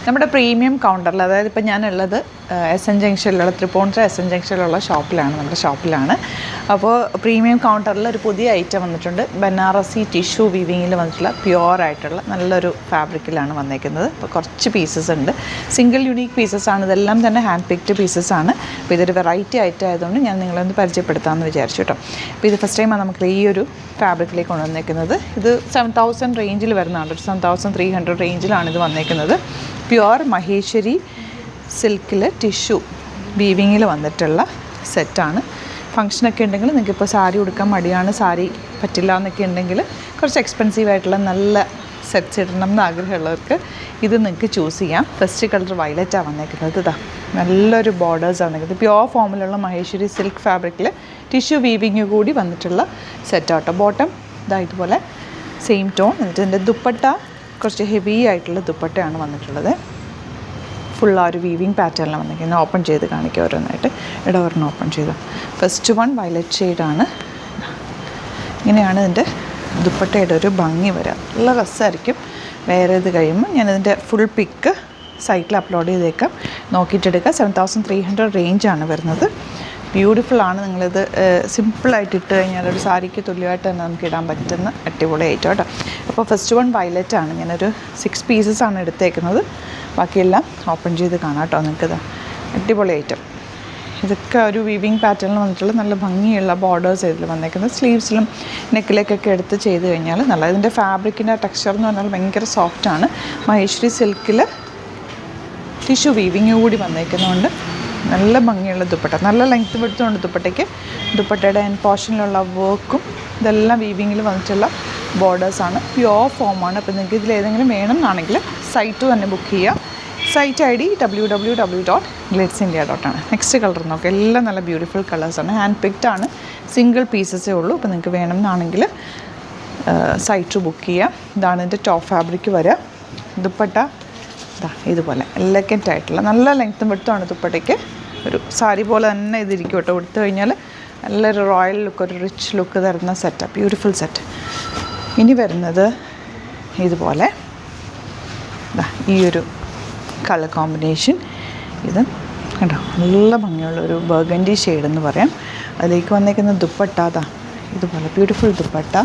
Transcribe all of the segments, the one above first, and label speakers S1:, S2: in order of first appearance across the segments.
S1: നമ്മുടെ പ്രീമിയം കൗണ്ടറിൽ, അതായത് ഇപ്പോൾ ഞാനുള്ളത് SN ജംഗ്ഷനിലുള്ള തൃപ്പൂണിത്തുറ SN ജംഗ്ഷനിലുള്ള നമ്മുടെ ഷോപ്പിലാണ്. അപ്പോൾ പ്രീമിയം കൗണ്ടറിൽ ഒരു പുതിയ ഐറ്റം വന്നിട്ടുണ്ട്. ബനാറസി ടിഷ്യൂ വീവിങ്ങിൽ വന്നിട്ടുള്ള പ്യുവറായിട്ടുള്ള നല്ലൊരു ഫാബ്രിക്കിലാണ് വന്നേക്കുന്നത്. അപ്പോൾ കുറച്ച് പീസസ് ഉണ്ട്, സിംഗിൾ യുണീക്ക് പീസസ് ആണ്. ഇതെല്ലാം തന്നെ ഹാൻഡ് പിക്ഡ് പീസസ് ആണ്. അപ്പോൾ ഇതൊരു വെറൈറ്റി ഐറ്റം ആയതുകൊണ്ട് ഞാൻ നിങ്ങളൊന്ന് പരിചയപ്പെടുത്താമെന്ന് വിചാരിച്ചു കേട്ടോ. അപ്പോൾ ഇത് ഫസ്റ്റ് ടൈമാണ് നമുക്ക് ഈ ഒരു ഫാബ്രിക്കിലേക്ക് കൊണ്ടുവന്നേക്കുന്നത്. ഇത് 7000 റേഞ്ചിൽ വരുന്നതാണ്, ഒരു 7300 റേഞ്ചിലാണ് ഇത് വന്നേക്കുന്നത്. പ്യുവർ മഹേശ്വരി സിൽക്കിൽ ടിഷ്യൂ വീവിങ്ങിൽ വന്നിട്ടുള്ള സെറ്റാണ്. ഫംഗ്ഷനൊക്കെ ഉണ്ടെങ്കിൽ നിങ്ങൾക്കിപ്പോൾ സാരി ഉടുക്കാൻ മടിയാണ്, സാരി പറ്റില്ല എന്നൊക്കെ ഉണ്ടെങ്കിൽ കുറച്ച് എക്സ്പെൻസീവ് ആയിട്ടുള്ള നല്ല സെറ്റ്സ് ഇടണം എന്ന് ആഗ്രഹമുള്ളവർക്ക് ഇത് നിങ്ങൾക്ക് ചൂസ് ചെയ്യാം. ഫസ്റ്റ് കളർ വയലറ്റാണ് വന്നേക്കുന്നത്. ഇതാ നല്ലൊരു ബോർഡേഴ്സാണ് വന്നേക്കുന്നത്. പ്യുവർ ഫോമിലുള്ള മഹേശ്വരി സിൽക്ക് ഫാബ്രിക്കിൽ ടിഷ്യൂ വീവിങ് കൂടി വന്നിട്ടുള്ള സെറ്റാട്ടോ. ബോട്ടം ഇതാ ഇതുപോലെ സെയിം ടോൺ. എന്നിട്ട് ഇതിൻ്റെ ദുപ്പട്ട കുറച്ച് ഹെവി ആയിട്ടുള്ള ദുപ്പട്ടയാണ് വന്നിട്ടുള്ളത്. ഫുൾ ആ ഒരു വീവിങ് പാറ്റേണിലാണ് വന്നിരിക്കുന്നത്. ഓപ്പൺ ചെയ്ത് കാണിക്കുക ഓരോന്നായിട്ട്. ഒരെണ്ണം ഓപ്പൺ ചെയ്തു. ഫസ്റ്റ് വൺ വയലറ്റ് ഷെയ്ഡാണ്. ഇങ്ങനെയാണ് ഇതിൻ്റെ ദുപ്പട്ടയുടെ ഒരു ഭംഗി വരിക. നല്ല രസമായിരിക്കും. വേറെ ഇത് കഴിയുമ്പോൾ ഞാനിതിൻ്റെ ഫുൾ പിക്ക് സൈറ്റിൽ അപ്ലോഡ് ചെയ്തേക്കാം, നോക്കിയിട്ടെടുക്കുക. 7300 റേഞ്ചാണ് വരുന്നത്. ബ്യൂട്ടിഫുള്ളാണ്. നിങ്ങളിത് സിമ്പിളായിട്ട് ഇട്ട് കഴിഞ്ഞാൽ ഒരു സാരിക്ക് തുല്യമായിട്ട് തന്നെ നമുക്ക് ഇടാൻ പറ്റുന്ന അടിപൊളി ഐറ്റം കേട്ടോ. അപ്പോൾ ഫസ്റ്റ് വൺ വയലറ്റ് ആണ്. ഞാനൊരു 6 പീസസാണ് എടുത്തേക്കുന്നത്. ബാക്കിയെല്ലാം ഓപ്പൺ ചെയ്ത് കാണാം കേട്ടോ നിങ്ങൾക്കിത്. അടിപൊളി ഐറ്റം. ഇതൊക്കെ ഒരു വീവിങ് പാറ്റേണിൽ വന്നിട്ടുള്ള നല്ല ഭംഗിയുള്ള ബോർഡേഴ്സ് ഇതിൽ വന്നേക്കുന്നത്. സ്ലീവ്സിലും നെക്കിലേക്കൊക്കെ എടുത്ത് ചെയ്ത് കഴിഞ്ഞാൽ നല്ല. ഇതിൻ്റെ ഫാബ്രിക്കിൻ്റെ ടെക്സ്ചർ എന്ന് പറഞ്ഞാൽ ഭയങ്കര സോഫ്റ്റാണ്. മഹേശ്വരി സിൽക്കിൽ ടിഷ്യൂ വീവിങ് കൂടി വന്നേക്കുന്നതുകൊണ്ട് നല്ല ഭംഗിയുള്ള ദുപ്പട്ട. നല്ല ലെങ്ത്ത് എടുത്തുകൊണ്ട് ദുപ്പട്ടയ്ക്ക്. ദുപ്പട്ടയുടെ എൻ പോർഷനിലുള്ള വർക്കും ഇതെല്ലാം വീവിങ്ങിൽ വന്നിട്ടുള്ള ബോർഡേഴ്സാണ്. പ്യുവർ ഫോമാണ്. അപ്പോൾ നിങ്ങൾക്ക് ഇതിലേതെങ്കിലും വേണം എന്നാണെങ്കിൽ സൈറ്റ് തന്നെ ബുക്ക് ചെയ്യുക. സൈറ്റ് ID www.glitzindia.ആണ്. നെക്സ്റ്റ് കളർ നോക്കുക. എല്ലാം നല്ല ബ്യൂട്ടിഫുൾ കളേഴ്സാണ്. ഹാൻഡ് പിക്ഡ് ആണ്. സിംഗിൾ പീസസേ ഉള്ളൂ. അപ്പോൾ നിങ്ങൾക്ക് വേണമെന്നാണെങ്കിൽ സൈറ്റ് ബുക്ക് ചെയ്യാം. ഇതാണ് ഇതിൻ്റെ ടോപ്പ് ഫാബ്രിക്ക് വരിക. ദുപ്പട്ട ഇതുപോലെ എലഗൻ്റ് ആയിട്ടുള്ള നല്ല ലെങ്ത്തും വെടുത്തുമാണ് ദുപ്പട്ടയ്ക്ക്. ഒരു സാരി പോലെ തന്നെ ഇതിരിക്കും കേട്ടോ. കൊടുത്തു കഴിഞ്ഞാൽ നല്ലൊരു റോയൽ ലുക്ക്, ഒരു റിച്ച് ലുക്ക് തരുന്ന സെറ്റാണ്. Beautiful set. ഇനി വരുന്നത് ഇതുപോലെ ഈ ഒരു കളർ കോമ്പിനേഷൻ. ഇത് കേട്ടോ നല്ല ഭംഗിയുള്ളൊരു ബർഗൻഡി ഷെയ്ഡ് എന്ന് പറയാം. അതിലേക്ക് വന്നേക്കുന്ന ദുപ്പട്ട ഇതുപോലെ ബ്യൂട്ടിഫുൾ ദുപ്പട്ട.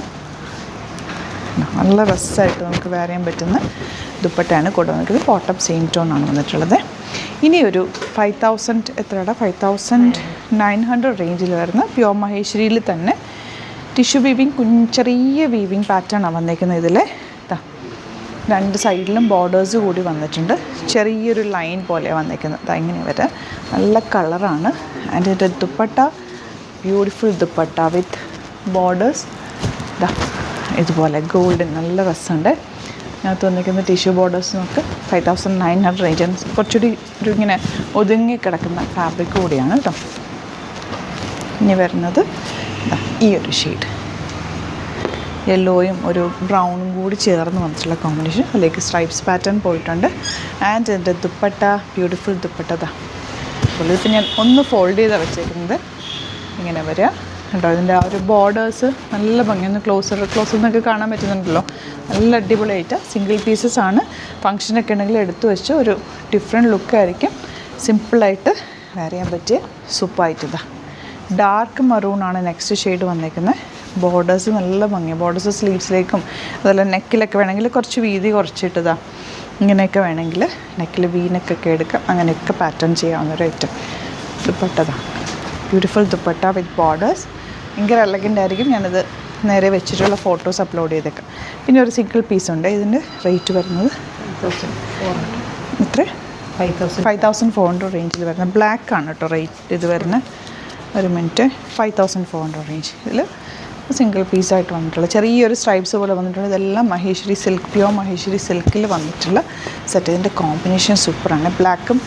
S1: നല്ല രസമായിട്ട് നമുക്ക് വെയർ ചെയ്യാൻ പറ്റുന്ന ദുപ്പട്ടയാണ് കൂടെ വന്നിരിക്കുന്നത്. ബോട്ടം സെയിം ടോൺ ആണ് വന്നിട്ടുള്ളത്. ഇനി ഒരു 5000 എത്രയുടെ 5900 റേഞ്ചിൽ വരുന്ന പ്യുവർ മഹേശ്വരിയിൽ തന്നെ ടിഷ്യൂ വീവിങ് ചെറിയ വീവിങ് പാറ്റേണാണ് വന്നേക്കുന്നത്. ഇതിൽ രണ്ട് സൈഡിലും ബോർഡേഴ്സ് കൂടി വന്നിട്ടുണ്ട്. ചെറിയൊരു ലൈൻ പോലെ വന്നേക്കുന്നത്. ഇങ്ങനെ വരെ നല്ല കളറാണ്. ആൻഡ് ഇതിൻ്റെ dupatta beautiful dupatta with borders ഇതുപോലെ ഗോൾഡൻ നല്ല രസമുണ്ട്. അതിനകത്ത് വന്നിരിക്കുന്ന ടിഷ്യൂ ബോർഡേഴ്സ് നമുക്ക് 5900 റേഞ്ച്. കുറച്ചുകൂടി ഒരു ഇങ്ങനെ ഒതുങ്ങി കിടക്കുന്ന ഫാബ്രിക് കൂടിയാണ് കേട്ടോ. ഇനി വരുന്നത് ഈ ഒരു ഷെയ്ഡ്, യെല്ലോയും ഒരു ബ്രൗണും കൂടി ചേർന്ന് വന്നിട്ടുള്ള കോമ്പിനേഷൻ. അതിലേക്ക് സ്ട്രൈപ്സ് പാറ്റേൺ പോയിട്ടുണ്ട്. ആൻഡ് എൻ്റെ ദുപ്പട്ട ബ്യൂട്ടിഫുൾ ദുപ്പട്ട. ഇതിപ്പോൾ ഞാൻ ഒന്ന് ഫോൾഡ് ചെയ്താണ് വെച്ചേക്കുന്നത്. ഇങ്ങനെ വരിക കേട്ടോ. ഇതിൻ്റെ ആ ഒരു ബോർഡേഴ്സ് നല്ല ഭംഗിയൊന്ന് ക്ലോസ് എന്നൊക്കെ കാണാൻ പറ്റുന്നുണ്ടല്ലോ. നല്ല അടിപൊളിയായിട്ട് സിംഗിൾ പീസസ് ആണ്. ഫംഗ്ഷനൊക്കെ ഉണ്ടെങ്കിൽ എടുത്തു വെച്ച് ഒരു ഡിഫറെൻറ്റ് ലുക്കായിരിക്കും. സിമ്പിളായിട്ട് വെയർ ചെയ്യാൻ പറ്റിയ സൂപ്പറായിട്ട്. ഡാർക്ക് മറൂണാണ് നെക്സ്റ്റ് ഷെയ്ഡ് വന്നേക്കുന്നത്. ബോർഡേഴ്സ് നല്ല ഭംഗിയാണ്. ബോർഡേഴ്സ് സ്ലീവ്സിലേക്കും അതുപോലെ നെക്കിലൊക്കെ വേണമെങ്കിൽ കുറച്ച് വീതി കുറച്ചിട്ടതാ ഇങ്ങനെയൊക്കെ വേണമെങ്കിൽ നെക്കിൽ വീനക്കൊക്കെ എടുക്കാം. അങ്ങനെയൊക്കെ പാറ്റേൺ ചെയ്യാവുന്നൊരു ഐറ്റം. ദുപ്പട്ടതാണ് ബ്യൂട്ടിഫുൾ ദുപ്പട്ട വിത്ത് ബോർഡേഴ്സ്. ഭയങ്കര എലഗൻ്റ് ആയിരിക്കും. ഞാനിത് നേരെ വെച്ചിട്ടുള്ള ഫോട്ടോസ് അപ്ലോഡ് ചെയ്തേക്കാം. പിന്നെ ഒരു സിംഗിൾ പീസുണ്ട്. ഇതിൻ്റെ റേറ്റ് വരുന്നത് എത്ര 5400 റേഞ്ചിൽ വരുന്നത്. ബ്ലാക്ക് ആണ് കേട്ടോ റേറ്റ് ഇത് വരുന്നത്. ഒരു മിനിറ്റ് 5400 റേഞ്ച്. ഇതിൽ സിംഗിൾ പീസായിട്ട് വന്നിട്ടുള്ള ചെറിയൊരു സ്ട്രൈപ്സ് പോലെ വന്നിട്ടുണ്ട്. ഇതെല്ലാം മഹേശ്വരി സിൽക്ക് പ്യുവർ മഹേശ്വരി സിൽക്കിൽ വന്നിട്ടുള്ള സെറ്റ്. ഇതിൻ്റെ കോമ്പിനേഷൻ സൂപ്പറാണ്. ബ്ലാക്കും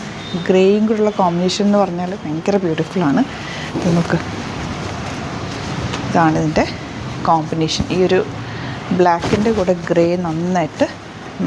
S1: ഗ്രേയും കൂടെയുള്ള കോമ്പിനേഷൻ എന്ന് പറഞ്ഞാൽ ഭയങ്കര ബ്യൂട്ടിഫുള്ളാണ്. നമുക്ക് ഇതാണ് ഇതിൻ്റെ കോമ്പിനേഷൻ. ഈ ഒരു ബ്ലാക്കിൻ്റെ കൂടെ ഗ്രേ നന്നായിട്ട്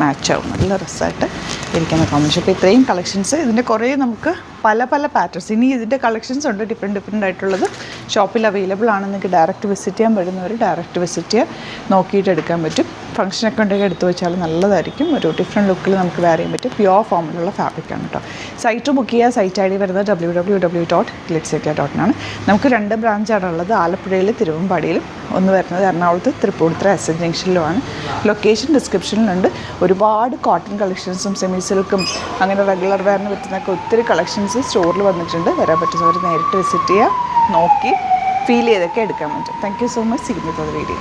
S1: മാച്ചാവും. നല്ല രസമായിട്ട് ഇരിക്കുന്ന കോമ്പിനേഷൻ. അപ്പോൾ ഇത്രയും കളക്ഷൻസ്. ഇതിൻ്റെ കുറേ നമുക്ക് പല പാറ്റേൺസ്. ഇനി ഇതിൻ്റെ കളക്ഷൻസ് ഉണ്ട് ഡിഫറെൻ്റ് ആയിട്ടുള്ളത്. ഷോപ്പിൽ അവൈലബിൾ ആണ്. നിങ്ങൾക്ക് ഡയറക്റ്റ് വിസിറ്റ് ചെയ്യാൻ പറ്റുന്നവർ ഡയറക്റ്റ് വിസിറ്റ് ചെയ്യുക, നോക്കിയിട്ട് എടുക്കാൻ പറ്റും. ഫംഗ്ഷനൊക്കെ ഉണ്ടെങ്കിൽ എടുത്തു വെച്ചാൽ നല്ലതായിരിക്കും. ഒരു ഡിഫറെൻറ്റ് ലുക്കിൽ നമുക്ക് വെയർ ചെയ്യാൻ പറ്റും. പ്യുവർ ഫോമിലുള്ള ഫാബ്രിക്കാണ് കേട്ടോ. സൈറ്റ് ബുക്ക് ചെയ്യുക. സൈറ്റ് ഐ ഡി വരുന്നത് www.glitzycla.in. നമുക്ക് 2 ബ്രാഞ്ചാണ് ഉള്ളത്. ആലപ്പുഴയിൽ തിരുവമ്പാടിയിലും, ഒന്ന് വരുന്നത് എറണാകുളത്ത് തൃപ്പൂണിത്തുറ എസ് ജംഗ്ഷനിലുമാണ്. ലൊക്കേഷൻ ഡിസ്ക്രിപ്ഷനിലുണ്ട്. ഒരുപാട് കോട്ടൺ കളക്ഷൻസും സെമി സിൽക്കും അങ്ങനെ റെഗുലർ വെയറിന് പറ്റുന്നൊക്കെ ഒത്തിരി കളക്ഷൻസ് സ്റ്റോറിൽ വന്നിട്ടുണ്ട്. വരാൻ പറ്റുന്നവർ നേരിട്ട് വിസിറ്റ് ചെയ്യുക, നോക്കി ഫീൽ ചെയ്തൊക്കെ എടുക്കാൻ പറ്റും. Thank you so much. See you with the video.